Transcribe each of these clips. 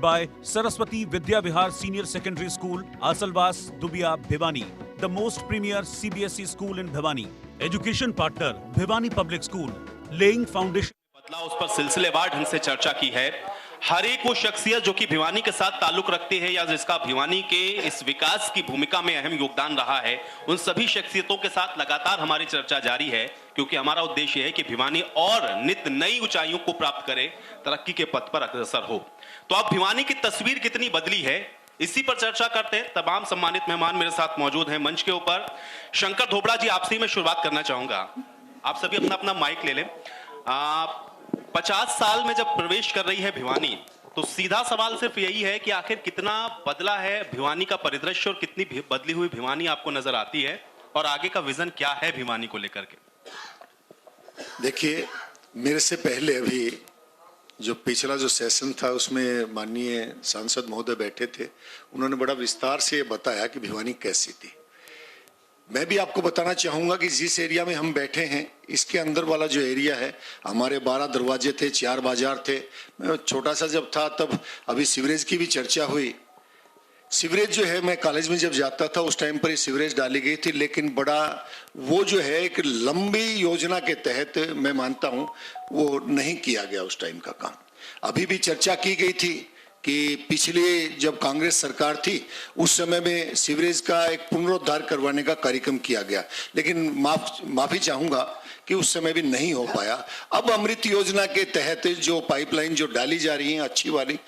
by Saraswati Vidya Vihar Senior Secondary School, Asalwas, Dubia, Bhiwani, the most premier CBSE school in Bhiwani. Education partner, Bhiwani Public School, laying foundation. बदलाव उस पर सिलसिलेवार ढंग से चर्चा की है। हर एक वो शख्सियत जो कि भिवानी के साथ ताल्लुक रखती है या जिसका भिवानी के इस विकास की भूमिका में अहम योगदान रहा है, उन सभी शख्सियतों के साथ लगातार हमारी चर्चा जारी है, क्योंकि हमारा उद्देश्य है कि भिवानी और नित नई ऊंचाइयों को प्राप्त करे, तरक्की के पथ पर अग्रसर हो। तो अब भिवानी की तस्वीर कितनी बदली है, इसी पर चर्चा करते हैं। तमाम सम्मानित मेहमान मेरे साथ मौजूद हैं मंच के ऊपर। शंकर धोबड़ा जी, आपसे मैं शुरुआत करना चाहूंगा। आप सभी अपना अपना माइक ले लें। 50 साल में जब प्रवेश कर रही है भिवानी, तो सीधा सवाल सिर्फ यही है कि आखिर कितना बदला है भिवानी का परिदृश्य और कितनी बदली हुई भिवानी आपको नजर आती है, और आगे का विजन क्या है भिवानी को लेकर के? देखिए, मेरे से पहले अभी जो पिछला जो सेशन था उसमें माननीय सांसद महोदय बैठे थे, उन्होंने बड़ा विस्तार से बताया कि भिवानी कैसी थी। मैं भी आपको बताना चाहूंगा कि जिस एरिया में हम बैठे हैं, इसके अंदर वाला जो एरिया है, हमारे 12 दरवाजे थे, 4 बाजार थे। मैं छोटा सा जब था तब अभी सीवरेज की भी चर्चा हुई। सीवरेज जो है, मैं कॉलेज में जब जाता था उस टाइम पर ही सीवरेज डाली गई थी, लेकिन बड़ा वो जो है एक लंबी योजना के तहत मैं मानता हूं वो नहीं किया गया उस टाइम का काम। अभी भी चर्चा की गई थी कि पिछले जब कांग्रेस सरकार थी उस समय में सीवरेज का एक पुनरुद्धार करवाने का कार्यक्रम किया गया, लेकिन माफी चाहूंगा कि उस समय भी नहीं हो पाया। अब अमृत योजना के तहत जो पाइपलाइन जो डाली जा रही है अच्छी वाली,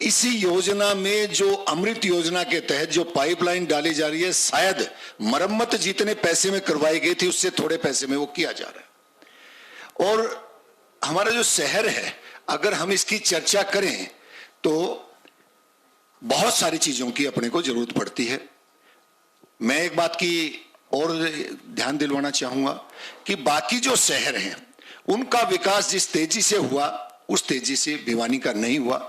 इसी योजना में जो अमृत योजना के तहत जो पाइपलाइन डाली जा रही है, शायद मरम्मत जितने पैसे में करवाई गई थी उससे थोड़े पैसे में वो किया जा रहा है। और हमारा जो शहर है, अगर हम इसकी चर्चा करें तो बहुत सारी चीजों की अपने को जरूरत पड़ती है। मैं एक बात की और ध्यान दिलवाना चाहूंगा कि बाकी जो शहर हैं उनका विकास जिस तेजी से हुआ उस तेजी से भिवानी का नहीं हुआ।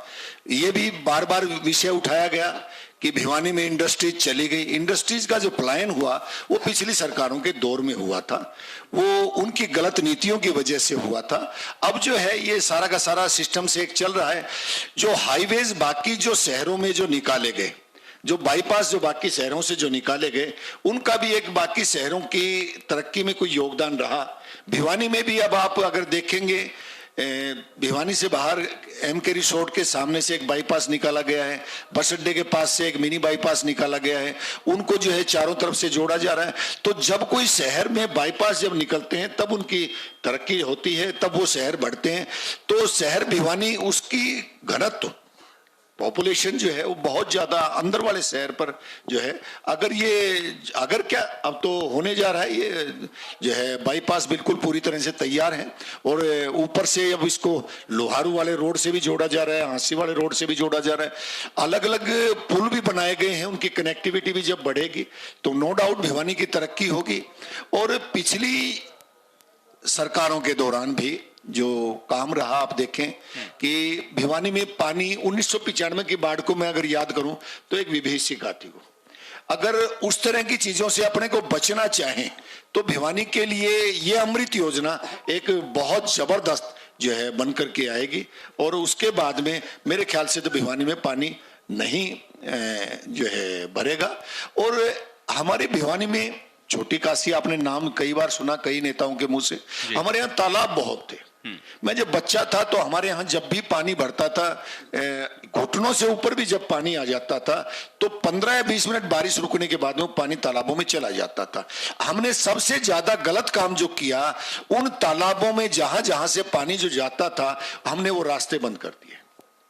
ये भी बार बार विषय उठाया गया कि भिवानी में इंडस्ट्रीज चली गई। इंडस्ट्रीज का जो पलायन हुआ वो पिछली सरकारों के दौर में हुआ था, वो उनकी गलत नीतियों की वजह से हुआ था। अब जो है ये सारा का सारा सिस्टम से एक चल रहा है। जो हाईवेज बाकी जो शहरों में जो निकाले गए, जो बाईपास जो बाकी शहरों से जो निकाले गए, उनका भी एक बाकी शहरों की तरक्की में कोई योगदान रहा। भिवानी में भी अब आप अगर देखेंगे, भिवानी से बाहर एमके रिसोर्ट के सामने से एक बाईपास निकाला गया है, बस अड्डे के पास से एक मिनी बाईपास निकाला गया है, उनको जो है चारों तरफ से जोड़ा जा रहा है। तो जब कोई शहर में बाईपास जब निकलते हैं तब उनकी तरक्की होती है, तब वो शहर बढ़ते हैं। तो शहर भिवानी उसकी घनत्व पॉपुलेशन जो है वो बहुत ज्यादा अंदर वाले शहर पर जो है, अगर क्या अब तो होने जा रहा है, ये जो है बाईपास बिल्कुल पूरी तरह से तैयार है, और ऊपर से अब इसको लोहारू वाले रोड से भी जोड़ा जा रहा है, हांसी वाले रोड से भी जोड़ा जा रहा है। अलग अलग पुल भी बनाए गए हैं, उनकी कनेक्टिविटी भी जब बढ़ेगी तो नो डाउट भिवानी की तरक्की होगी। और पिछली सरकारों के दौरान भी जो काम रहा, आप देखें कि भिवानी में पानी 1995 की बाढ़ को मैं अगर याद करूं तो एक विभीषिका थी वो। अगर उस तरह की चीजों से अपने को बचना चाहें तो भिवानी के लिए ये अमृत योजना एक बहुत जबरदस्त जो है बनकर के आएगी, और उसके बाद में मेरे ख्याल से तो भिवानी में पानी नहीं जो है भरेगा। और हमारे भिवानी में छोटी काशी, आपने नाम कई बार सुना कई नेताओं के मुंह से। हमारे यहाँ तालाब बहुत थे। मैं जब बच्चा था तो हमारे यहाँ जब भी पानी भरता था, घुटनों से ऊपर भी जब पानी आ जाता था तो 15 या 20 मिनट बारिश रुकने के बाद में पानी तालाबों में चला जाता था। हमने सबसे ज्यादा गलत काम जो किया, उन तालाबों में जहां जहां से पानी जो जाता था हमने वो रास्ते बंद कर दिए।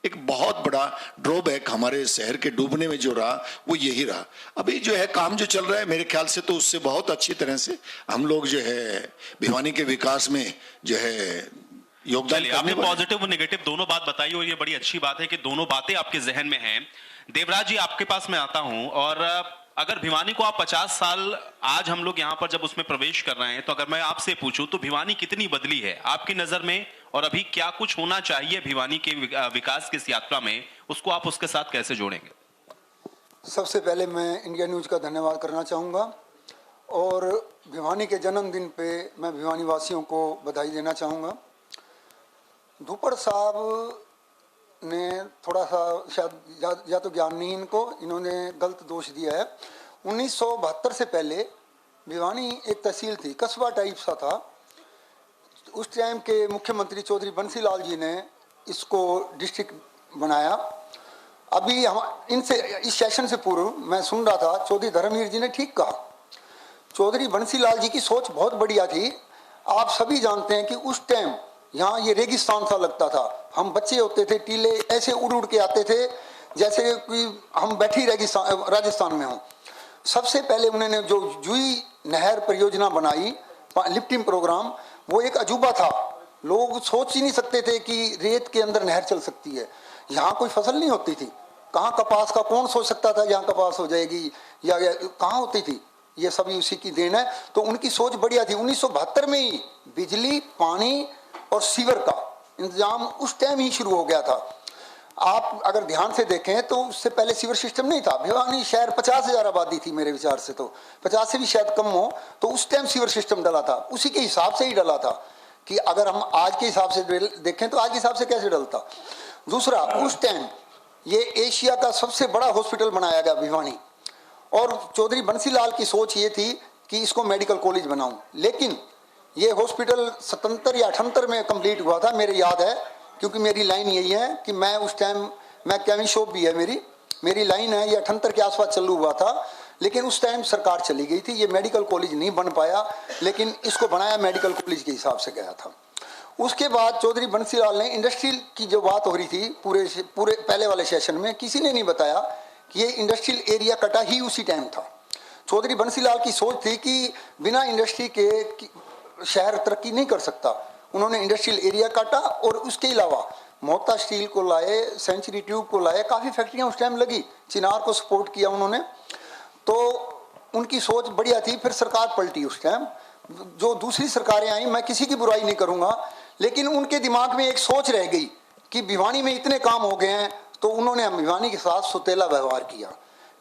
एक बहुत बड़ा ड्रॉबैक हमारे शहर के डूबने में जो रहा वो यही रहा। अभी जो है काम जो चल रहा है मेरे ख्याल से तो उससे बहुत अच्छी तरह से हम लोग जो है भिवानी के विकास में जो है योगदान करने आपने पॉजिटिव और नेगेटिव दोनों बात बताई, और ये बड़ी अच्छी बात है कि दोनों बातें आपके जहन में हैं। देवराज जी, आपके पास मैं आता हूं, और अगर भिवानी को आप 50 साल आज हम लोग यहाँ पर जब उसमें प्रवेश कर रहे हैं, तो अगर मैं आपसे पूछूं तो भिवानी कितनी बदली है आपकी नजर में, और अभी क्या कुछ होना चाहिए भिवानी के विकास की इस यात्रा में, उसको आप उसके साथ कैसे जोड़ेंगे? सबसे पहले मैं इंडिया न्यूज का धन्यवाद करना चाहूँगा, और भिवानी के जन्मदिन पे मैं भिवानी वासियों को बधाई देना चाहूँगा। धूपड़ साहब ने थोड़ा सा शायद या तो ज्ञान नहीं इनको, इन्होंने गलत दोष दिया है। 1972 से पहले भिवानी एक तहसील थी, कस्बा टाइप सा था। उस टाइम के मुख्यमंत्री चौधरी बंसीलाल जी ने इसको डिस्ट्रिक्ट बनाया। अभी हम इनसे इस सेशन से पूर्व मैं सुन रहा था, चौधरी धर्मवीर जी ने ठीक कहा, चौधरी बंसीलाल जी की सोच बहुत बढ़िया थी। आप सभी जानते हैं कि उस टाइम यहाँ ये रेगिस्तान सा लगता था, हम बच्चे होते थे, टीले ऐसे उड़ उड़ के आते थे जैसे कि हम बैठी रेगिस्तान राजस्थान में हों। सबसे पहले उन्होंने जो जुई नहर परियोजना बनाई, लिफ्टिंग प्रोग्राम, वो एक अजूबा था। लोग सोच ही नहीं सकते थे कि रेत के अंदर नहर चल सकती है। यहाँ कोई फसल नहीं होती थी, कहाँ कपास का कौन सोच सकता था यहाँ कपास हो जाएगी, या कहाँ होती थी, ये सभी उसी की देन है। तो उनकी सोच बढ़िया थी। 1972 में ही बिजली, पानी और सीवर का इंतजाम उस टाइम ही शुरू हो गया था। आप अगर ध्यान से देखें तो उससे पहले सीवर सिस्टम नहीं था। भिवानी शहर 50,000 आबादी थी मेरे विचार से, तो 50 से भी शायद कम हो, तो उस टाइम सीवर सिस्टम डला था, उसी के हिसाब से ही डला था। कि अगर हम आज के हिसाब से देखें तो आज के हिसाब से कैसे डलता। दूसरा, उस टाइम ये एशिया का सबसे बड़ा हॉस्पिटल बनाया गया भिवानी, और चौधरी बंसीलाल की सोच ये थी कि इसको मेडिकल कॉलेज बनाऊं। लेकिन ये हॉस्पिटल 77 या 78 में कंप्लीट हुआ था, मेरे याद है, क्योंकि मेरी लाइन यही है कि मैं उस टाइम, मैं केमिस्ट शॉप भी है मेरी लाइन है, ये 78 के आसपास चालू हुआ था। लेकिन उस टाइम सरकार चली गई थी, ये मेडिकल कॉलेज नहीं बन पाया, लेकिन इसको बनाया मेडिकल कॉलेज के हिसाब से गया था। उसके बाद चौधरी बंसीलाल ने इंडस्ट्रियल की जो बात हो रही थी पूरे पहले वाले सेशन में, किसी ने नहीं बताया कि ये इंडस्ट्रियल एरिया कटा ही उसी टाइम था। चौधरी बंसीलाल की सोच थी कि बिना इंडस्ट्री के शहर तरक्की नहीं कर सकता। उन्होंने इंडस्ट्रियल एरिया काटा और उसके अलावा मोहता स्टील को लाए, सेंचुरी ट्यूब को लाए, काफ़ी फैक्ट्रियां उस टाइम लगी, चिनार को सपोर्ट किया उन्होंने। तो उनकी सोच बढ़िया थी। फिर सरकार पलटी उस टाइम, जो दूसरी सरकारें आई, मैं किसी की बुराई नहीं करूंगा, लेकिन उनके दिमाग में एक सोच रह गई कि भिवानी में इतने काम हो गए हैं, तो उन्होंने भिवानी के साथ सुतेला व्यवहार किया।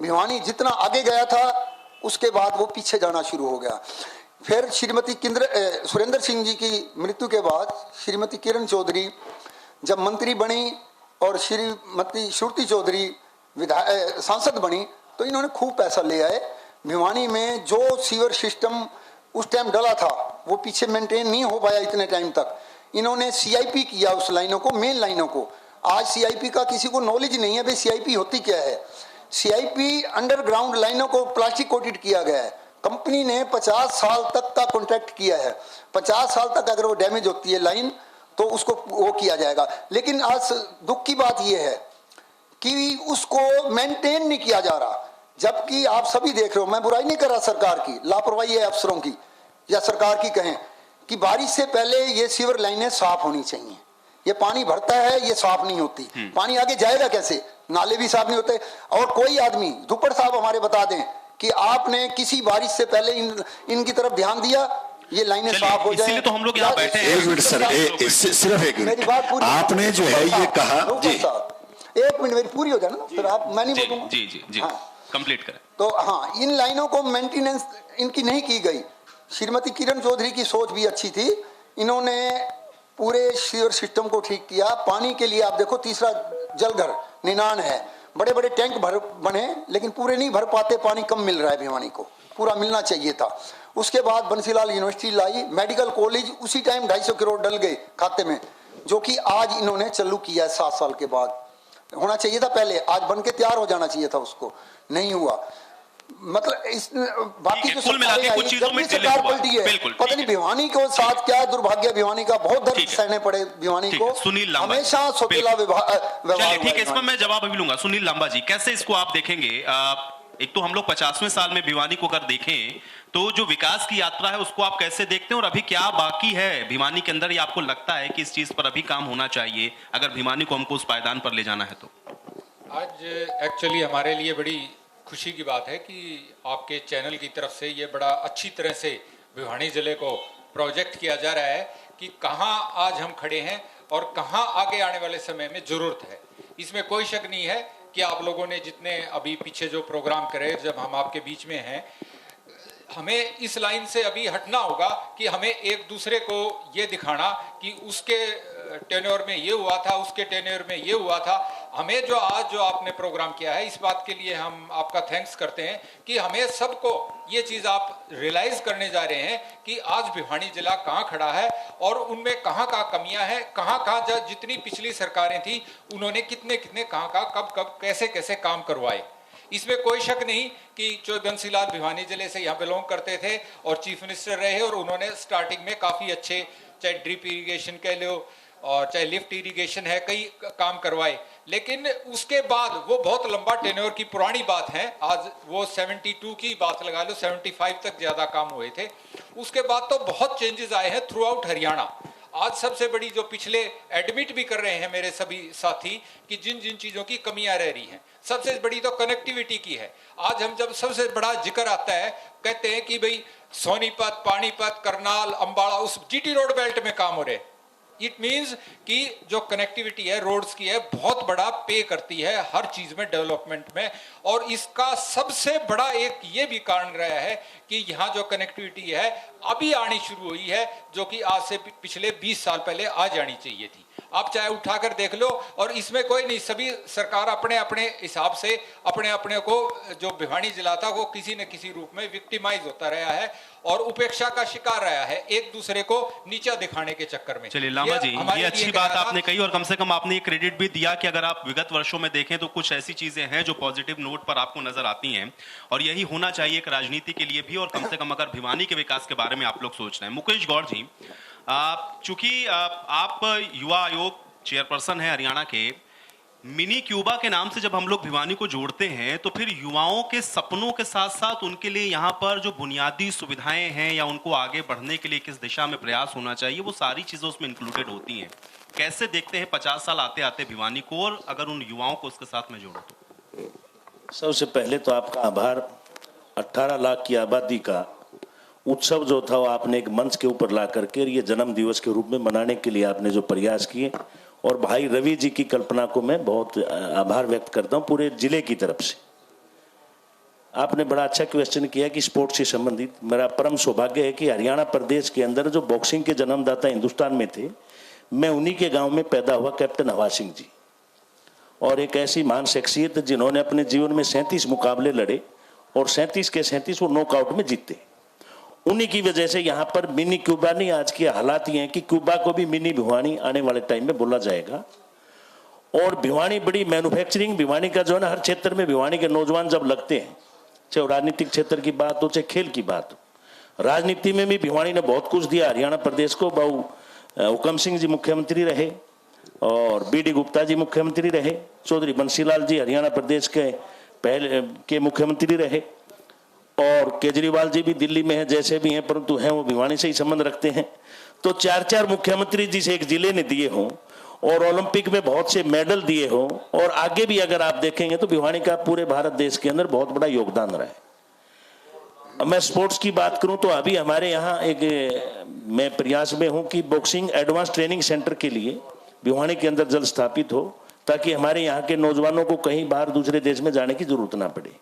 भिवानी जितना आगे गया था उसके बाद वो पीछे जाना शुरू हो गया। फिर श्रीमती सुरेंद्र सिंह जी की मृत्यु के बाद श्रीमती किरण चौधरी जब मंत्री बनी और श्रीमती श्रुति चौधरी सांसद बनी, तो इन्होंने खूब पैसा ले आए। भिवानी में जो सीवर सिस्टम उस टाइम डला था वो पीछे मेंटेन नहीं हो पाया इतने टाइम तक। इन्होंने सीआईपी किया उस लाइनों को, मेन लाइनों को। आज सीआईपी का किसी को नॉलेज नहीं है भाई सीआईपी होती क्या है। सीआईपी अंडरग्राउंड लाइनों को प्लास्टिक कोटेड किया गया है। कंपनी ने 50 साल तक का कॉन्ट्रैक्ट किया है। 50 साल तक अगर वो डैमेज होती है लाइन तो उसको वो किया जाएगा। लेकिन आज दुख की बात यह है कि उसको मेंटेन नहीं किया जा रहा, जबकि आप सभी देख रहे हो, मैं बुराई नहीं कर रहा सरकार की, लापरवाही है अफसरों की या सरकार की कहें, कि बारिश से पहले ये सीवर लाइनें साफ होनी चाहिए। ये पानी भरता है, ये साफ नहीं होती, पानी आगे जाएगा कैसे, नाले भी साफ नहीं होते। और कोई आदमी, धुप्पड़ साहब हमारे बता दें कि आपने किसी बारिश से पहले इनकी तरफ ध्यान दिया, ये लाइनें साफ हो जाए। तो हम लोग यहाँ बैठे हैं। एक मिनट सर, सिर्फ एक मिनट, मेरी बात पूरी, आपने जो है ये कहा जी, एक मिनट मेरी पूरी हो जाए ना, फिर आप, मैं नहीं बोलूंगा। जी कंप्लीट करें। तो हाँ, इन लाइनों को मेंटेनेंस इनकी नहीं की गई। श्रीमती किरण चौधरी की सोच भी अच्छी थी, इन्होंने पूरे सीवर सिस्टम को ठीक किया। पानी के लिए आप देखो, तीसरा जलघर निनान है, बड़े बड़े टैंक बने, लेकिन पूरे नहीं भर पाते, पानी कम मिल रहा है भिवानी को, पूरा मिलना चाहिए था। उसके बाद बंसीलाल यूनिवर्सिटी लाई, मेडिकल कॉलेज उसी टाइम 250 करोड़ डल गए खाते में, जो कि आज इन्होंने चालू किया है 7 साल के बाद। होना चाहिए था पहले, आज बन के तैयार हो जाना चाहिए था, उसको नहीं हुआ। मतलब इस बाकी जो सरकार पलटी है, पता नहीं भिवानी को साथ क्या दुर्भाग्य, भिवानी का बहुत दर्द सहने पड़े भिवानी को, हमेशा सोतेला व्यवहार। ठीक है, इस पर मैं जवाब अभी लूंगा। सुनील लांबा जी, कैसे इसको आप देखेंगे? एक तो हम लोग 50वें साल में भिवानी को अगर देखें तो जो विकास की यात्रा है उसको आप कैसे देखते हैं, और अभी क्या बाकी है भिवानी के अंदर, या आपको लगता है कि इस चीज पर अभी काम होना चाहिए अगर भिवानी को हमको उस पायदान पर ले जाना है? तो आज एक्चुअली हमारे लिए बड़ी खुशी की बात है कि आपके चैनल की तरफ से ये बड़ा अच्छी तरह से भिवानी जिले को प्रोजेक्ट किया जा रहा है कि कहाँ आज हम खड़े हैं और कहाँ आगे आने वाले समय में जरूरत है। इसमें कोई शक नहीं है कि आप लोगों ने जितने अभी पीछे जो प्रोग्राम करे, जब हम आपके बीच में हैं, हमें इस लाइन से अभी हटना होगा कि हमें एक दूसरे को ये दिखाना कि उसके टेन्योर में ये हुआ था, उसके टेन्योर में ये हुआ था। हमें जो आज जो आपने प्रोग्राम किया है, इस बात के लिए हम आपका थैंक्स करते हैं कि हमें सबको ये चीज़ आप रियलाइज करने जा रहे हैं कि आज भिवानी जिला कहाँ खड़ा है और उनमें कहाँ कहाँ कमियां हैं, कहाँ कहाँ जितनी पिछली सरकारें थी उन्होंने कितने कितने कहाँ कहाँ कब कब कैसे कैसे काम करवाए। इसमें कोई शक नहीं कि चौधरी बंसी लाल भिवानी जिले से यहाँ बिलोंग करते थे और चीफ मिनिस्टर रहे और उन्होंने स्टार्टिंग में काफ़ी अच्छे, चाहे ड्रिप इरिगेशन कह लो और चाहे लिफ्ट इरिगेशन है, कई काम करवाए। लेकिन उसके बाद वो बहुत लंबा टेन्योर की पुरानी बात है, आज वो 72 की बात लगा लो, 75 तक ज़्यादा काम हुए थे। उसके बाद तो बहुत चेंजेस आए हैं थ्रू आउट हरियाणा। आज सबसे बड़ी जो पिछले एडमिट भी कर रहे हैं मेरे सभी साथी कि जिन जिन चीज़ों की कमियां रह रही हैं, सबसे बड़ी तो कनेक्टिविटी की है। आज हम जब सबसे बड़ा जिक्र आता है, कहते हैं कि भाई सोनीपत, पानीपत, करनाल, अंबाला, उस जीटी रोड बेल्ट में काम हो रहे। इट मीन्स कि जो कनेक्टिविटी है रोड्स की है बहुत बड़ा पे करती है हर चीज में, डेवलपमेंट में। और इसका सबसे बड़ा एक ये भी कारण रहा है कि यहाँ जो कनेक्टिविटी है अभी आनी शुरू हुई है, जो कि आज से पिछले 20 साल पहले आ जानी चाहिए थी। आप चाहे उठाकर देख लो, और इसमें कोई नहीं, सभी सरकार अपने अपने हिसाब से अपने अपने को, जो भिवानी जिला था वो किसी न किसी रूप में विक्टिमाइज होता रहा है और उपेक्षा का शिकार रहा है, एक दूसरे को नीचा दिखाने के चक्कर में। चलिए लामा जी, ये अच्छी बात आपने कही और कम से कम आपने ये क्रेडिट भी दिया कि अगर आप विगत वर्षों में देखें तो कुछ ऐसी चीजें हैं जो पॉजिटिव नोट पर आपको नजर आती हैं, और यही होना चाहिए एक राजनीति के लिए भी, और कम से कम अगर भिवानी के विकास के बारे में आप लोग सोच रहे हैं। मुकेश गौड़ जी, चूंकि आप युवा आयोग चेयरपर्सन हैं हरियाणा के, मिनी क्यूबा के नाम से जब हम लोग भिवानी को जोड़ते हैं तो फिर युवाओं के सपनों के साथ साथ उनके लिए यहाँ पर जो बुनियादी सुविधाएं हैं या उनको आगे बढ़ने के लिए किस दिशा में प्रयास होना चाहिए, वो सारी चीजें उसमें इंक्लूडेड होती हैं। कैसे देखते हैं 50 साल आते आते भिवानी को, और अगर उन युवाओं को उसके साथ में जोड़ो तो? सबसे पहले तो आपका आभार। 18 लाख की आबादी का उत्सव जो था वो आपने एक मंच के ऊपर ला करके ये जन्म दिवस के रूप में मनाने के लिए आपने जो प्रयास किए, और भाई रवि जी की कल्पना को मैं बहुत आभार व्यक्त करता हूं पूरे जिले की तरफ से। आपने बड़ा अच्छा क्वेश्चन किया कि स्पोर्ट्स से संबंधित मेरा परम सौभाग्य है कि हरियाणा प्रदेश के अंदर जो बॉक्सिंग के जन्मदाता हिंदुस्तान में थे, मैं उन्हीं के गांव में पैदा हुआ, कैप्टन हवा सिंह जी, और एक ऐसी महान शख्सियत जिन्होंने अपने जीवन में 37 मुकाबले लड़े और 37 के 37 वो नॉकआउट में जीते। उन्हीं की वजह से यहाँ पर मिनी क्यूबा नहीं, आज के हालात ये हैं कि क्यूबा को भी मिनी भिवानी आने वाले टाइम में बोला जाएगा। और भिवानी बड़ी मैन्युफैक्चरिंग, भिवानी का जो है ना, हर क्षेत्र में भिवानी के नौजवान जब लगते हैं, चाहे राजनीतिक क्षेत्र की बात हो चाहे खेल की बात हो, राजनीति में भी भिवानी ने बहुत कुछ दिया हरियाणा प्रदेश को। बहु हुकम सिंह जी मुख्यमंत्री रहे और BD गुप्ता जी मुख्यमंत्री रहे, चौधरी बंसीलाल जी हरियाणा प्रदेश के पहले के मुख्यमंत्री रहे, और केजरीवाल जी भी दिल्ली में हैं, जैसे भी हैं, परंतु हैं वो भिवानी से ही संबंध रखते हैं। तो 4-4 मुख्यमंत्री जिसे एक जिले ने दिए हों और ओलंपिक में बहुत से मेडल दिए हों, और आगे भी अगर आप देखेंगे तो भिवानी का पूरे भारत देश के अंदर बहुत बड़ा योगदान रहा है। अब मैं स्पोर्ट्स की बात करूं तो अभी हमारे यहाँ एक मैं प्रयास में हूं कि बॉक्सिंग एडवांस ट्रेनिंग सेंटर के लिए भिवानी के अंदर जल्द स्थापित हो, ताकि हमारे यहाँ के नौजवानों को कहीं बाहर दूसरे देश में जाने की जरूरत ना पड़े।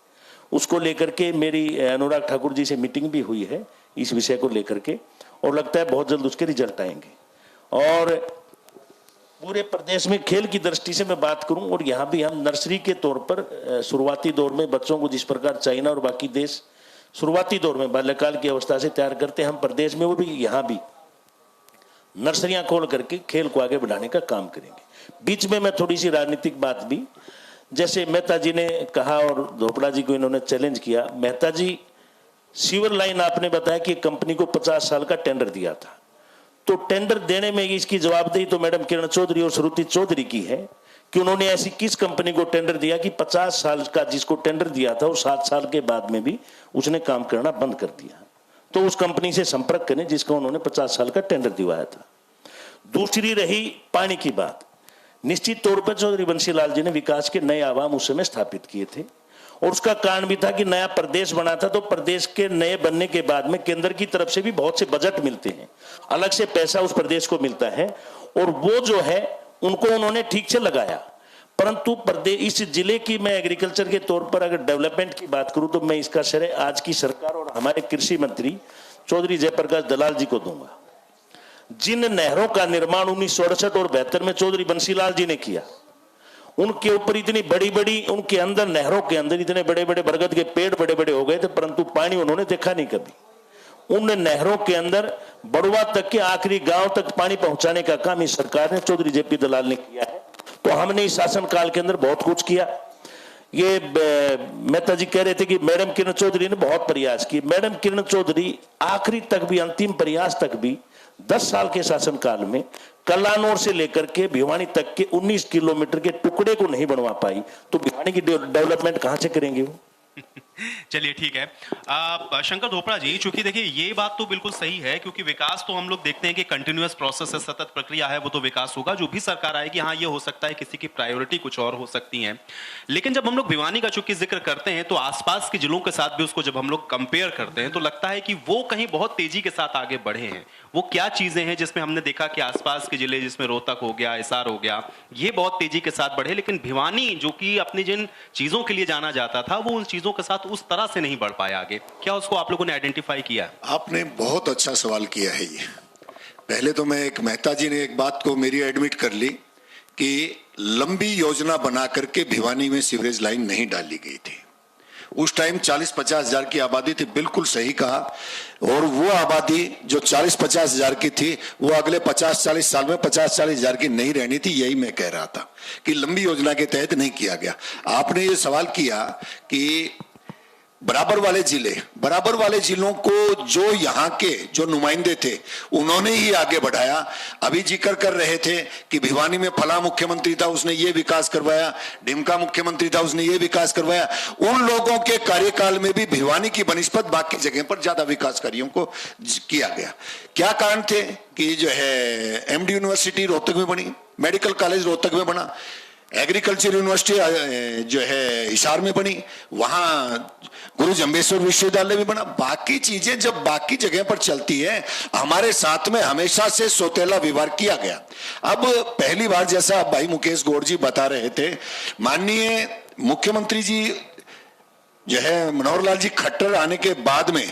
उसको लेकर के मेरी अनुराग ठाकुर जी से मीटिंग भी हुई है इस विषय को लेकर के, और लगता है बहुत जल्द उसके रिजल्ट आएंगे। और पूरे प्रदेश में खेल की दृष्टि से मैं बात करूं, और यहाँ भी हम नर्सरी के तौर पर शुरुआती दौर में बच्चों को जिस प्रकार चाइना और बाकी देश शुरुआती दौर में बाल्यकाल की अवस्था से तैयार करते हैं, हम प्रदेश में वो भी यहाँ भी नर्सरियां खोल करके खेल को आगे बढ़ाने का काम करेंगे। बीच में मैं थोड़ी सी राजनीतिक बात भी, जैसे मेहता जी ने कहा और धोपड़ा जी को इन्होंने चैलेंज किया। मेहता जी, सीवर लाइन आपने बताया कि कंपनी को 50 साल का टेंडर दिया था, तो टेंडर देने में इसकी जवाबदेही तो मैडम किरण चौधरी और श्रुति चौधरी की है कि उन्होंने ऐसी किस कंपनी को टेंडर दिया कि 50 साल का जिसको टेंडर दिया था वो 7 साल के बाद में भी उसने काम करना बंद कर दिया। तो उस कंपनी से संपर्क करें जिसको उन्होंने 50 साल का टेंडर दिवाया था। दूसरी रही पानी की बात, निश्चित तौर पर चौधरी बंसीलाल जी ने विकास के नए आवाम उस समय स्थापित किए थे, और उसका कारण भी था कि नया प्रदेश बना था, तो प्रदेश के नए बनने के बाद में केंद्र की तरफ से भी बहुत से बजट मिलते हैं, अलग से पैसा उस प्रदेश को मिलता है, और वो जो है उनको उन्होंने ठीक से लगाया। परंतु प्रदेश, इस जिले की मैं एग्रीकल्चर के तौर पर अगर डेवलपमेंट की बात करूं तो मैं इसका श्रेय आज की सरकार और हमारे कृषि मंत्री चौधरी जयप्रकाश दलाल जी को दूंगा। जिन नहरों का निर्माण 1968 और 72 में चौधरी बंसीलाल जी ने किया, उनके ऊपर इतनी बड़ी बड़ी, उनके अंदर नहरों के अंदर इतने बड़े बड़े बरगद के पेड़ बड़े बड़े हो गए थे, परंतु पानी उन्होंने देखा नहीं कभी। उन नहरों के अंदर बड़वा तक के आखिरी गांव तक पानी पहुंचाने का काम इस सरकार ने, चौधरी जेपी दलाल ने किया है। तो हमने इस शासनकाल के अंदर बहुत कुछ किया। ये मेहता जी कह रहे थे कि मैडम किरण चौधरी ने बहुत प्रयास किए। मैडम किरण चौधरी आखिरी तक भी, अंतिम प्रयास तक भी 10 साल के शासनकाल में कलानौर से लेकर के भिवानी तक के 19 किलोमीटर के टुकड़े को नहीं बनवा पाई, तो भिवानी की डेवलपमेंट कहां से करेंगे वो? चलिए ठीक है। शंकर धोपड़ा जी, चूंकि देखिए ये बात तो बिल्कुल सही है, क्योंकि विकास तो हम लोग देखते हैं कि कंटिन्यूअस प्रोसेस है, सतत प्रक्रिया है, वो तो विकास होगा। जो भी सरकार आएगी, हाँ ये हो सकता है किसी की प्रायोरिटी कुछ और हो सकती है, लेकिन जब हम लोग भिवानी का चूंकि जिक्र करते हैं तो आसपास के जिलों के साथ भी उसको जब हम लोग कंपेयर करते हैं तो लगता है कि वो कहीं बहुत तेजी के साथ आगे बढ़े हैं। वो क्या चीजें हैं जिसमें हमने देखा कि आसपास के जिले, जिसमें रोहतक हो गया, हिसार हो गया, ये बहुत तेजी के साथ बढ़े, लेकिन भिवानी जो कि अपनी जिन चीजों के लिए जाना जाता था, वो उन चीजों के साथ उस तरह से नहीं बढ़ पाया आगे। क्या उसको आप लोगों ने आइडेंटिफाई किया? आपने बहुत अच्छा सवाल किया है। ये पहले तो मैं एक मेहता जी ने एक बात को मेरी एडमिट कर ली कि लंबी योजना बना करके भिवानी में सीवरेज लाइन नहीं डाली गई थी। उस टाइम 40-50 हजार की आबादी थी, बिल्कुल सही कहा। और वो आबादी जो 40-50 हजार की थी, वो अगले 50-40 साल में 50-40 हजार की नहीं रहनी थी। यही मैं कह रहा था कि लंबी योजना के तहत नहीं किया गया। आपने ये सवाल किया कि बराबर वाले जिलों को जो यहाँ के जो नुमाइंदे थे उन्होंने ही आगे बढ़ाया। अभी जिक्र कर रहे थे कि भिवानी में फला मुख्यमंत्री था, उसने ये विकास करवाया, डिमका मुख्यमंत्री था, उसने ये विकास करवाया। उन लोगों के कार्यकाल में भी भिवानी की बनिस्बत बाकी जगह पर ज्यादा विकास कार्यों को किया गया। क्या कारण थे कि जो है एमडी यूनिवर्सिटी रोहतक में बनी, मेडिकल कॉलेज रोहतक में बना, एग्रीकल्चर यूनिवर्सिटी जो है हिसार में बनी, वहां गुरु जम्बेश्वर विश्वविद्यालय भी बना। बाकी चीजें जब बाकी जगह पर चलती है, हमारे साथ में हमेशा से सौतेला व्यवहार किया गया। अब पहली बार, जैसा भाई मुकेश गौड़ जी बता रहे थे, माननीय मुख्यमंत्री जी जो है मनोहर लाल जी खट्टर आने के बाद में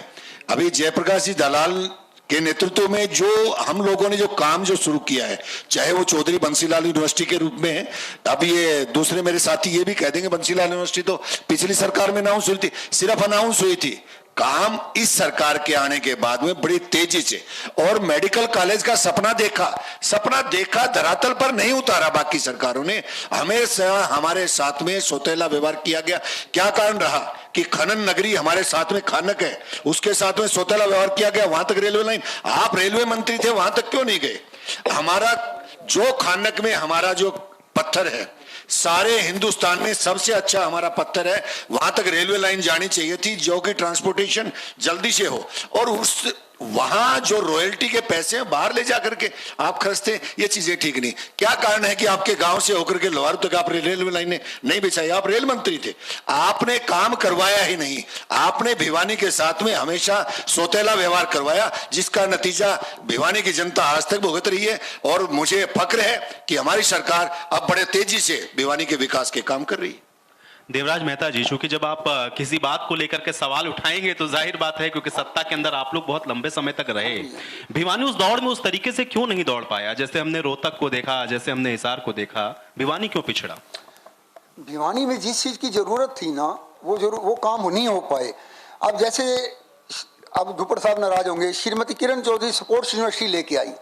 अभी जयप्रकाश जी दलाल के नेतृत्व में जो हम लोगों ने जो काम जो शुरू किया है, चाहे वो चौधरी बंसीलाल यूनिवर्सिटी के रूप में है, अब ये दूसरे मेरे साथी ये भी कह देंगे बंसीलाल यूनिवर्सिटी तो पिछली सरकार में अनाउंस हुई थी, सिर्फ अनाउंस हुई थी। काम इस सरकार के आने के बाद में बड़ी तेजी से, और मेडिकल कॉलेज का सपना देखा धरातल पर नहीं उतारा बाकी सरकारों ने। हमेशा हमारे साथ में सौतेला व्यवहार किया गया। क्या कारण रहा कि खनन नगरी हमारे साथ में खानक है, उसके साथ में सौतेला व्यवहार किया गया। वहां तक रेलवे लाइन, आप रेलवे मंत्री थे, वहां तक क्यों नहीं गए? हमारा जो खानक में हमारा जो पत्थर है, सारे हिंदुस्तान में सबसे अच्छा हमारा पत्थर है, वहां तक रेलवे लाइन जानी चाहिए थी जो कि ट्रांसपोर्टेशन जल्दी से हो। और उस वहां जो रॉयल्टी के पैसे बाहर ले जाकर के आप खर्चते, ये चीजें ठीक नहीं। क्या कारण है कि आपके गांव से होकर के लोहारू तक आप रेलवे लाइनें नहीं बिछाई? आप रेल मंत्री थे, आपने काम करवाया ही नहीं। आपने भिवानी के साथ में हमेशा सौतेला व्यवहार करवाया, जिसका नतीजा भिवानी की जनता आज तक भुगत रही है। और मुझे फक्र है कि हमारी सरकार अब बड़े तेजी से भिवानी के विकास के काम कर रही है। देवराज मेहता जी, चूंकि जब आप किसी बात को लेकर के सवाल उठाएंगे तो जाहिर बात है, क्योंकि सत्ता के अंदर आप लोग बहुत लंबे समय तक रहे, भिवानी उस दौड़ में उस तरीके से क्यों नहीं दौड़ पाया? जैसे हमने रोहतक को देखा, जैसे हमने हिसार को देखा, भिवानी क्यों पिछड़ा? भिवानी में जिस चीज की जरूरत थी ना, वो काम नहीं हो पाए। अब जैसे अब धुप्पड़ साहब नाराज होंगे, श्रीमती किरण चौधरी स्पोर्ट्स यूनिवर्सिटी लेके आई,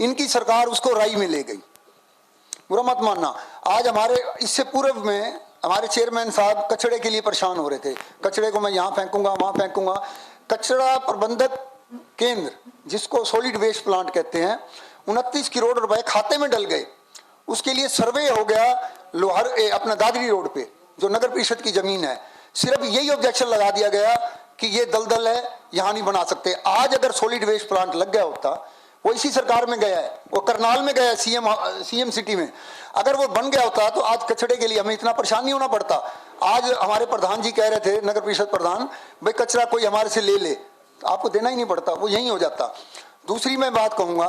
इनकी सरकार उसको राई में ले गई, बुरा मत मानना। आज हमारे इससे पूर्व में हमारे चेयरमैन साहब कचड़े के लिए परेशान हो रहे थे, कचड़े को मैं यहाँ फेंकूंगा, वहाँ फेंकूंगा। कचरा प्रबंधक केंद्र, जिसको सॉलिड वेस्ट प्लांट कहते हैं, 29 करोड़ रुपए खाते में डल गए। उसके लिए सर्वे हो गया लोहार अपना दादरी रोड पे, जो नगर परिषद की जमीन है। सिर्फ यही ऑब्जेक्शन लगा दिया गया कि ये दलदल है, यहाँ नहीं बना सकते। आज अगर सॉलिड वेस्ट प्लांट लग गया होता, वो इसी सरकार में गया है, वो करनाल में गया है, सीएम सिटी में, अगर वो बन गया होता तो आज कचड़े के लिए हमें इतना परेशान नहीं होना पड़ता। आज हमारे प्रधान जी कह रहे थे, नगर परिषद प्रधान, भाई कचरा कोई हमारे से ले, आपको देना ही नहीं पड़ता, वो यही हो जाता। दूसरी मैं बात कहूंगा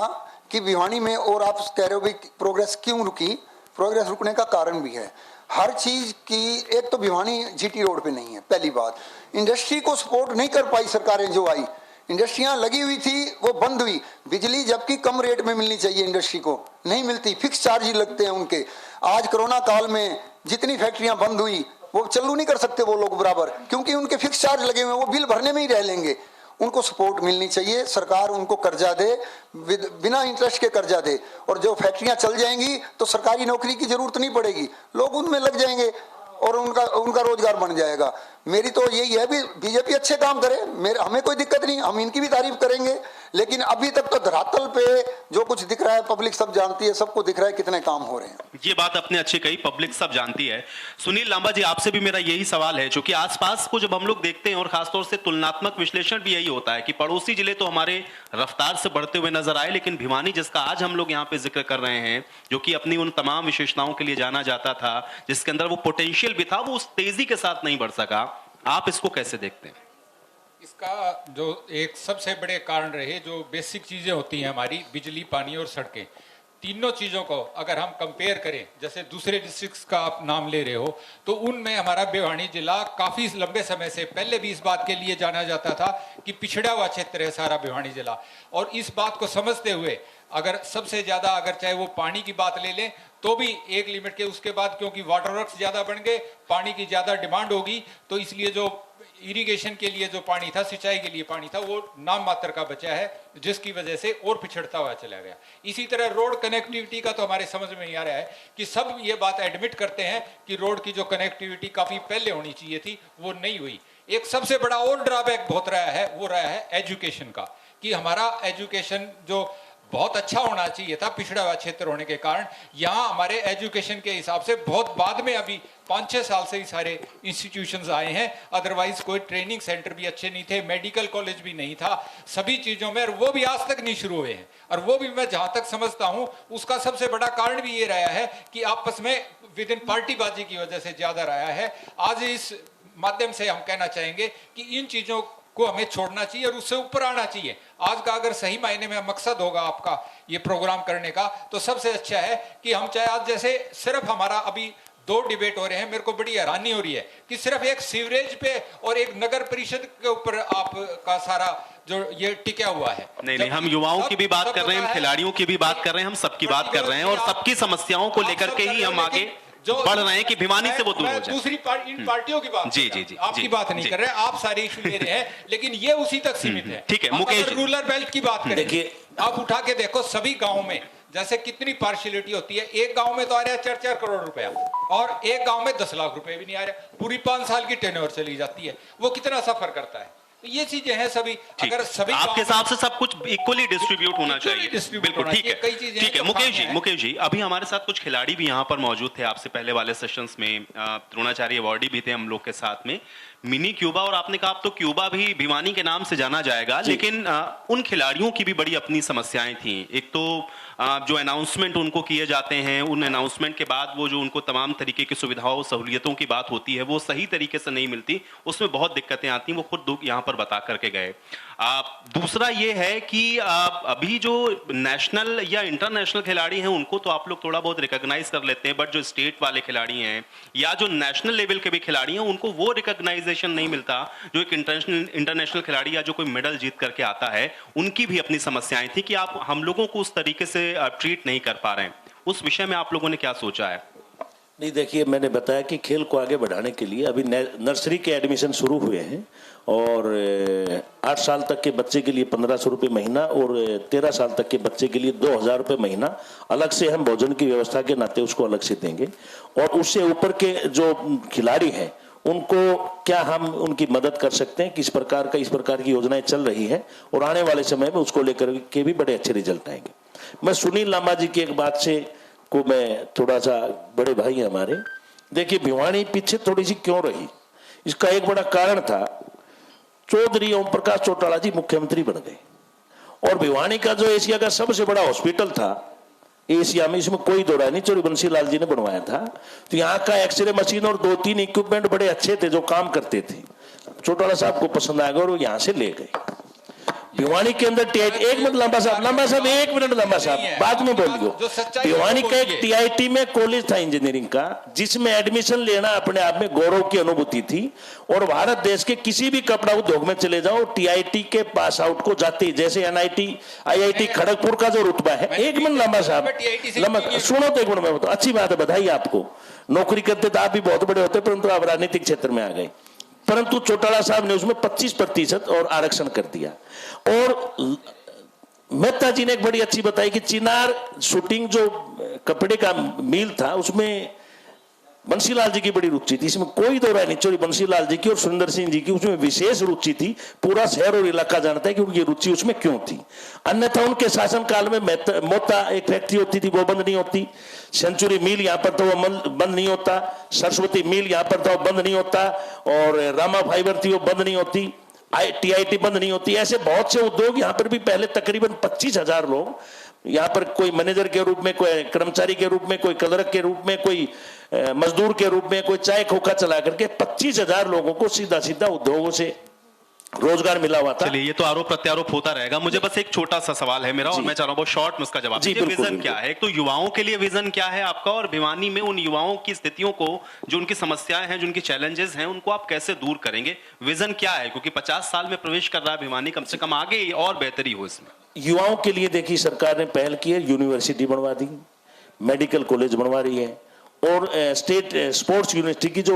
कि भिवानी में, और आप कह रहे हो भाई प्रोग्रेस क्यों रुकी, प्रोग्रेस रुकने का कारण भी है। हर चीज की, एक तो भिवानी जीटी रोड पे नहीं है, पहली बात। इंडस्ट्री को सपोर्ट नहीं कर पाई सरकारें जो आई, इंडस्ट्रियां लगी हुई थी वो बंद हुई, बिजली जबकि कम रेट में मिलनी चाहिए इंडस्ट्री को नहीं मिलती, फिक्स चार्ज ही लगते हैं उनके। आज कोरोना काल में जितनी फैक्ट्रियां बंद हुई वो चालू नहीं कर सकते वो लोग बराबर, क्योंकि उनके फिक्स चार्ज लगे हुए हैं, वो बिल भरने में ही रह लेंगे। उनको सपोर्ट मिलनी चाहिए, सरकार उनको कर्जा दे, बिना इंटरेस्ट के कर्जा दे, और जो फैक्ट्रियां चल जाएंगी तो सरकारी नौकरी की जरूरत नहीं पड़ेगी, लोग उनमें लग जाएंगे और उनका रोजगार बन जाएगा। मेरी तो यही है भी बीजेपी अच्छे काम करे, हमें कोई दिक्कत नहीं, हम इनकी भी तारीफ करेंगे, लेकिन अभी तक तो धरातल पे जो कुछ दिख रहा है पब्लिक सब जानती है, सबको दिख रहा है कितने काम हो रहे हैं। ये बात आपने अच्छी कही, पब्लिक सब जानती है। सुनील लांबा जी, आपसे भी मेरा यही सवाल है, क्योंकि आसपास को जब हम लोग देखते हैं और खासतौर से तुलनात्मक विश्लेषण भी यही होता है कि पड़ोसी जिले तो हमारे रफ्तार से बढ़ते हुए नजर आए, लेकिन भिवानी जिसका आज हम लोग यहाँ पे जिक्र कर रहे हैं, जो कि अपनी उन तमाम विशेषताओं के लिए जाना जाता था, जिसके अंदर वो पोटेंशियल भी था, वो उस तेजी के साथ नहीं बढ़ सका। आप इसको कैसे देखते हैं? इसका जो एक सबसे बड़े कारण रहे, जो बेसिक चीजें होती हैं हमारी, बिजली, पानी और सड़कें, तीनों चीजों को अगर हम कंपेयर करें, जैसे दूसरे डिस्ट्रिक्ट्स का आप नाम ले रहे हो, तो उनमें हमारा भिवानी जिला काफी लंबे समय से पहले भी इस बात के लिए जाना जाता था कि पिछड़ा हुआ क्षेत्र है सारा भिवानी जिला। और इस बात को समझते हुए अगर सबसे ज्यादा, अगर चाहे वो पानी की बात ले लें तो भी एक लिमिट के, उसके बाद क्योंकि वाटर वर्क्स ज्यादा बन गए, पानी की ज्यादा डिमांड होगी, तो इसलिए जो इरिगेशन के लिए जो पानी था, सिंचाई के लिए पानी था, वो नाम मात्र का बचा है, जिसकी वजह से और पिछड़ता हुआ चला गया। इसी तरह रोड कनेक्टिविटी का तो हमारे समझ में नहीं आ रहा है कि सब ये बात एडमिट करते हैं कि रोड की जो कनेक्टिविटी काफी पहले होनी चाहिए थी वो नहीं हुई। एक सबसे बड़ा और ड्रॉबैक बहुत रहा है, वो रहा है एजुकेशन का, कि हमारा एजुकेशन जो बहुत अच्छा होना चाहिए था, पिछड़ा हुआ क्षेत्र होने के कारण यहाँ हमारे एजुकेशन के हिसाब से बहुत बाद में, अभी 5-6 साल से ही सारे इंस्टीट्यूशंस आए हैं, अदरवाइज कोई ट्रेनिंग सेंटर भी अच्छे नहीं थे, मेडिकल कॉलेज भी नहीं था, सभी चीजों में, और वो भी आज तक नहीं शुरू हुए हैं। और वो भी मैं जहां तक समझता हूं उसका सबसे बड़ा कारण भी ये रहा है कि आपस में विद इन पार्टीबाजी की वजह से ज्यादा रहा है। आज इस माध्यम से हम कहना चाहेंगे कि इन चीजों को हमें छोड़ना चाहिए और उससे ऊपर आना चाहिए। आज का अगर सही मायने में मकसद होगा आपका ये प्रोग्राम करने का, तो सबसे अच्छा है कि हम चाहे, आज जैसे सिर्फ हमारा अभी 2 डिबेट हो रहे हैं, मेरे को बड़ी हैरानी हो रही है कि सिर्फ एक सीवरेज पे और एक नगर परिषद के ऊपर आपका सारा जो ये टिका हुआ है। नहीं, हम युवाओं की भी बात कर रहे हैं, हम खिलाड़ियों की भी बात कर रहे हैं, हम सबकी बात कर रहे हैं, और सबकी समस्याओं को लेकर के ही हम आगे बढ़ रहे हैं कि भिवानी से वो दूर हो जाए। दूसरी इन पार्टियों की बात, जी, आपकी बात नहीं कर रहे, आप सारे इशू ले रहे हैं, लेकिन ये उसी तक सीमित है। ठीक है, मुकेश, रूरल बेल्ट की बात करें, देखिए आप उठा के देखो सभी गाँव में जैसे कितनी पार्शियलिटी होती है। एक गांव में तो आ रहा है 4-4 करोड़ रुपया, और एक गांव में 10 लाख रुपए भी नहीं आ रहे, पूरी 5 साल की टेन्योर चली जाती है, वो कितना सफर करता है। तो ये चीजें हैं सभी, अगर सभी आपके हिसाब से सब कुछ इक्वली डिस्ट्रीब्यूट होना चाहिए। बिल्कुल ठीक है, ठीक है। मुकेश जी, अभी हमारे साथ कुछ खिलाड़ी भी यहाँ पर मौजूद थे, आपसे पहले वाले सेशंस में द्रोणाचार्य अवार्डी भी थे हम लोग के साथ में, मिनी क्यूबा, और आपने कहा अब तो क्यूबा भी भिवानी के नाम से जाना जाएगा, लेकिन उन खिलाड़ियों की भी बड़ी अपनी समस्याएं थी। एक तो जो अनाउंसमेंट उनको किए जाते हैं, उन अनाउंसमेंट के बाद वो जो उनको तमाम तरीके की सुविधाओं सहूलियतों की बात होती है वो सही तरीके से नहीं मिलती, उसमें बहुत दिक्कतें आती हैं, वो खुद यहाँ पर बता करके गए। दूसरा ये है कि अभी जो नेशनल या इंटरनेशनल खिलाड़ी हैं उनको तो आप लोग थोड़ा बहुत रिकॉग्नाइज कर लेते हैं, बट जो स्टेट वाले खिलाड़ी हैं या जो नेशनल लेवल के भी खिलाड़ी हैं उनको वो रिकॉग्नाइजेशन नहीं मिलता जो एक इंटरनेशनल खिलाड़ी या जो कोई मेडल जीत करके आता है। उनकी भी अपनी समस्याएं थी कि आप हम लोगों को उस तरीके से ट्रीट नहीं कर पा रहे हैं। उस विषय में आप लोगों ने क्या सोचा है? नहीं, देखिए मैंने बताया कि खेल को आगे बढ़ाने के लिए अभी नर्सरी के एडमिशन शुरू हुए हैं, और 8 साल तक के बच्चे के लिए 1500 रुपये महीना और 13 साल तक के बच्चे के लिए 2000 रुपये महीना अलग से हम भोजन की व्यवस्था के नाते उसको अलग से देंगे। और उससे ऊपर के जो खिलाड़ी हैं उनको क्या हम उनकी मदद कर सकते हैं, किस प्रकार की योजनाएं चल रही हैं, और आने वाले समय में उसको लेकर के भी बड़े अच्छे रिजल्ट आएंगे। मैं सुनील लांबा जी की एक बात से को मैं थोड़ा सा, बड़े भाई हैं हमारे, देखिए भिवानी पीछे थोड़ी सी क्यों रही, इसका एक बड़ा कारण था चौधरी ओम प्रकाश चौटाला जी मुख्यमंत्री बन गए, और भिवानी का जो एशिया का सबसे बड़ा हॉस्पिटल था एशिया में, इसमें कोई दो राय नहीं, चौबंशी लाल जी ने बनवाया था। तो यहाँ का एक्सरे मशीन और 2-3 इक्विपमेंट बड़े अच्छे थे जो काम करते थे, चौटाला साहब को पसंद आ गया और वो यहाँ से ले गए। भिवानी के अंदर टीआईटी, एक मिनट लंबा साहब, एक मिनट लंबा साहब, बाद में बोलियो। जो सच्चाई है भिवानी वो का एक बोलिए। टीआईटी में कॉलेज था इंजीनियरिंग का, जिसमें एडमिशन लेना अपने आप में गौरव की अनुभूति थी। और भारत देश के किसी भी कपड़ा उद्योग में चले जाओ, टीआईटी के पास आउट को जाते ही, जैसे एनआईटी, आईआईटी खड़गपुर का जो रुतबा है, एक मिनट लंबा साहब, लंबा सुनो तो एक मिनट में बताओ। अच्छी बात है, बधाई आपको, नौकरी करते तो आप भी बहुत बड़े होते, परंतु आप राजनीतिक क्षेत्र में आ गए। परंतु चौटाला साहब ने उसमें 25% और आरक्षण कर दिया। और मेहता जी ने एक बड़ी अच्छी बताई कि चिनार शूटिंग जो कपड़े का मिल था, उसमें बंसीलाल जी की बड़ी रुचि थी, इसमें कोई दो राय नहीं। चोरी बंसीलाल जी की और सुरेंद्र सिंह जी की उसमें विशेष रुचि थी। पूरा शहर और इलाका जानता है कि उनकी रुचि उसमें क्यों थी। अन्यथा उनके शासनकाल में मोता एक फैक्ट्री होती थी, वो बंद नहीं होती। सेंचुरी मिल यहाँ पर था, वो बंद नहीं होता। सरस्वती मिल यहाँ पर था, वो बंद नहीं होता। और रामा फाइबर थी, वो बंद नहीं होती। टीआईटी बंद नहीं होती। ऐसे बहुत से उद्योग यहाँ पर भी पहले तकरीबन 25,000 लोग यहाँ पर, कोई मैनेजर के रूप में, कोई कर्मचारी के रूप में, कोई क्लर्क के रूप में, कोई मजदूर के रूप में, कोई चाय खोखा चला करके 25,000 लोगों को सीधा सीधा उद्योगों से रोजगार मिला हुआ था। चलिए, ये तो आरोप प्रत्यारोप होता रहेगा। मुझे बस एक छोटा सा सवाल है मेरा, और मैं चाह रहा हूँ बहुत शॉर्ट में उसका जवाब जी, दीजिए। बिल्कुल, विजन क्या है? एक तो युवाओं के लिए विजन क्या है आपका, और भिवानी में उन युवाओं की स्थितियों को, जो उनकी समस्याएं हैं, जो उनकी चैलेंजेस हैं, उनको आप कैसे दूर करेंगे? विजन क्या है? क्योंकि 50 साल में प्रवेश कर रहा है भिवानी, कम से कम आगे और बेहतरी हो इसमें। युवाओं के लिए देखिए, सरकार ने पहल की है, यूनिवर्सिटी बनवा दी, मेडिकल कॉलेज बनवा रही है। और स्टेट स्पोर्ट्स यूनिवर्सिटी की जो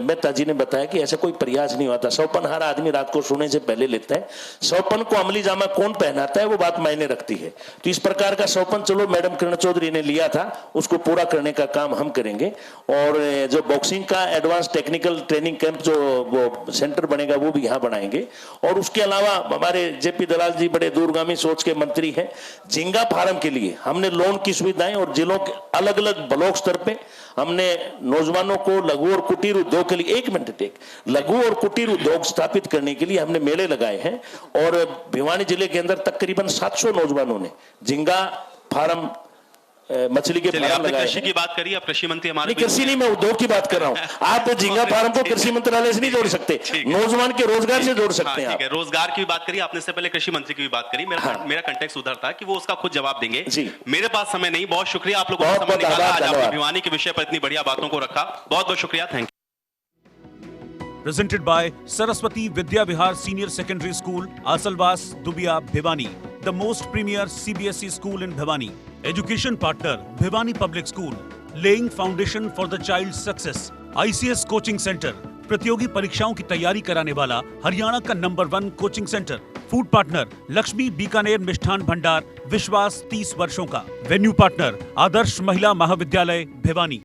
मेहता जी ने बताया कि ऐसा कोई प्रयास नहीं होता। सौपन हर आदमी रात को सोने से पहले लेता है। सौपन को अमली जामा कौन पहनाता है, वो बात मायने रखती है। तो इस प्रकार का सौपन, चलो मैडम किरण चौधरी ने लिया था, उसको पूरा करने का काम हम करेंगे। और जो बॉक्सिंग का एडवांस टेक्निकल ट्रेनिंग कैंप जो वो सेंटर बनेगा, वो भी यहाँ बनाएंगे। और उसके अलावा हमारे जेपी दलाल जी बड़े दूरगामी सोच के मंत्री हैं। झींगा फार्म के लिए हमने लोन की सुविधाएं, और जिलों के अलग अलग ब्लॉक स्तर पे हमने नौजवानों को लघु और कुटीर उद्योग के लिए, एक मिनट, लघु और कुटीर उद्योग स्थापित करने के लिए हमने मेले लगाए हैं। और भिवानी जिले के अंदर तकरीबन 700 नौजवानों ने झींगा फार्म, मछली के फार्म आपने लगाए कृषि हैं। की बात करी, अब कृषि मंत्री हमारे कृषि नहीं, मैं उद्योग की बात कर रहा हूँ। आप झींगा फार्म को कृषि मंत्रालय से नहीं जोड़ सकते, नौजवान के रोजगार से जोड़ सकते हैं। ठीक है, रोजगार की भी बात करी आपने, इससे पहले कृषि मंत्री की भी बात करी। मेरा कंटेक्स्ट उधर था कि वो उसका खुद जवाब देंगे। मेरे पास समय नहीं। बहुत शुक्रिया आप लोगों ने समय निकाला, आज आपने भिवानी के विषय पर इतनी बढ़िया बातों को रखा। बहुत बहुत शुक्रिया, thank you. Presented by Saraswati Vidya Vihar Senior Secondary School, Asalwas, Dubia, Bhiwani, the most premier CBSE school in Bhiwani. Education partner, Bhiwani Public School, laying foundation for the child's success. ICS Coaching Center, प्रतियोगी परीक्षाओं की तैयारी कराने वाला हरियाणा का number 1 coaching centre. Food partner, Lakshmi Bikaner Mishthan Bhandar, विश्वास 30 वर्षों का। वेन्यू पार्टनर, आदर्श महिला महाविद्यालय भिवानी।